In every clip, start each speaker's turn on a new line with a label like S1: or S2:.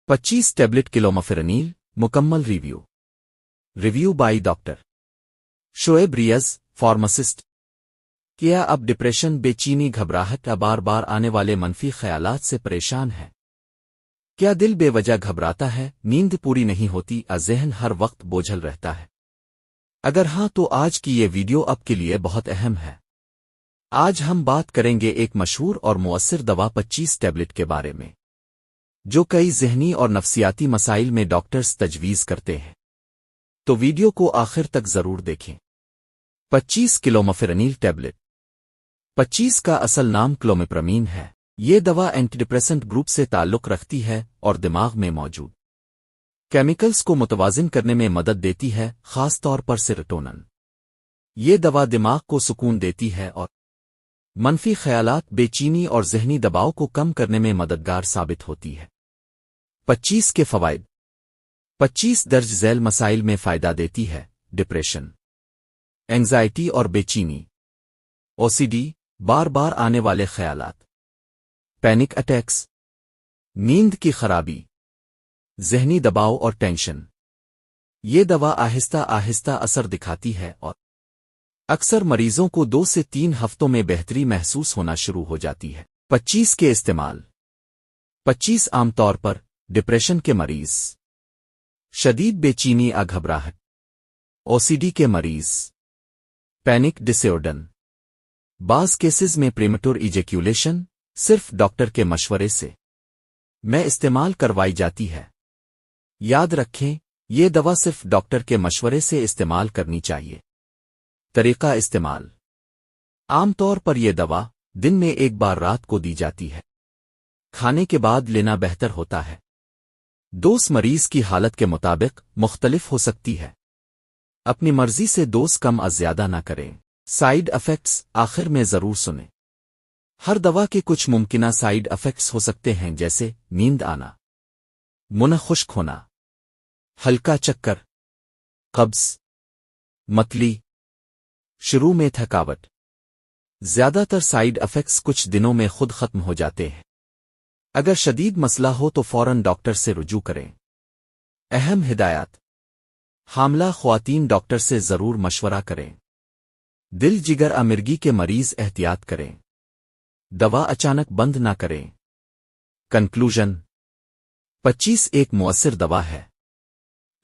S1: 25 tablet क्लोमिफेनिल मुकम्मल review by doctor Shoaib Riaz pharmacist. क्या आप डिप्रेशन, बेचैनी, घबराहट या बार बार आने वाले मनफी ख्यालात से परेशान हैं? क्या दिल बेवजह घबराता है, नींद पूरी नहीं होती या ज़हन हर वक्त बोझल रहता है? अगर हाँ तो आज की ये वीडियो आपके लिए बहुत अहम है। आज हम बात करेंगे एक मशहूर और मुअस्सिर दवा 25 टैबलेट के बारे में, जो कई ज़हनी और नफ्सियाती मसाइल में डॉक्टर्स तजवीज़ करते हैं। तो वीडियो को आखिर तक ज़रूर देखें। 25 क्लोमिफेनिल टैबलेट। 25 का असल नाम क्लोमिप्रामीन है। ये दवा एंटीडिप्रेसेंट ग्रुप से ताल्लुक़ रखती है और दिमाग में मौजूद केमिकल्स को मुतवाज़िन करने में मदद देती है, ख़ास तौर पर सेरोटोनिन। ये दवा दिमाग को सुकून देती है और मनफी ख़यालात, बेचैनी और ज़हनी दबाव को कम करने में मददगार साबित होती है। 25 के फ़वाइद। 25 दर्ज झैल मसाइल में फ़ायदा देती है: डिप्रेशन, एंग्जाइटी और बेचैनी, ओसीडी, बार बार आने वाले ख़यालात, पैनिक अटैक्स, नींद की खराबी, ज़हनी दबाव और टेंशन। ये दवा आहिस्ता आहिस्ता असर दिखाती है और अक्सर मरीजों को 2 से 3 हफ्तों में बेहतरी महसूस होना शुरू हो जाती है। 25 के इस्तेमाल। 25 आमतौर पर डिप्रेशन के मरीज, शदीद बेचैनी या घबराहट, ओसीडी के मरीज, पैनिक डिसऑर्डर, बाज़ केसेस में प्रीमेच्योर इजैक्यूलेशन, सिर्फ डॉक्टर के मशवरे से में इस्तेमाल करवाई जाती है। याद रखें, ये दवा सिर्फ डॉक्टर के मशवरे से इस्तेमाल करनी चाहिए। तरीका इस्तेमाल। आमतौर पर यह दवा दिन में एक बार रात को दी जाती है। खाने के बाद लेना बेहतर होता है। डोज मरीज की हालत के मुताबिक मुख्तलिफ हो सकती है। अपनी मर्जी से डोज कम या ज्यादा ना करें। साइड इफेक्ट्स आखिर में जरूर सुनें। हर दवा के कुछ मुमकिना साइड इफेक्ट्स हो सकते हैं, जैसे नींद आना, मुंह खुश्क होना, हल्का चक्कर, कब्ज, मतली, शुरू में थकावट। ज्यादातर साइड इफेक्ट्स कुछ दिनों में खुद खत्म हो जाते हैं। अगर शदीद मसला हो तो फौरन डॉक्टर से रुजू करें। अहम हिदायत। हामला ख्वातीन डॉक्टर से जरूर मशवरा करें। दिल, जिगर या मिर्गी के मरीज एहतियात करें। दवा अचानक बंद ना करें। कंक्लूजन। 25 एक मुअस्सिर दवा है,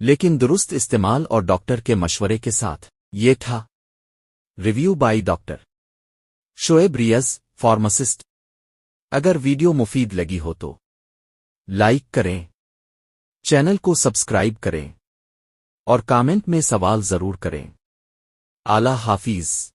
S1: लेकिन दुरुस्त इस्तेमाल और डॉक्टर के मशवरे के साथ। ये था review by doctor Shoaib Riaz, pharmacist. अगर वीडियो मुफीद लगी हो तो लाइक करें, चैनल को सब्सक्राइब करें और कमेंट में सवाल जरूर करें। आला हाफिज।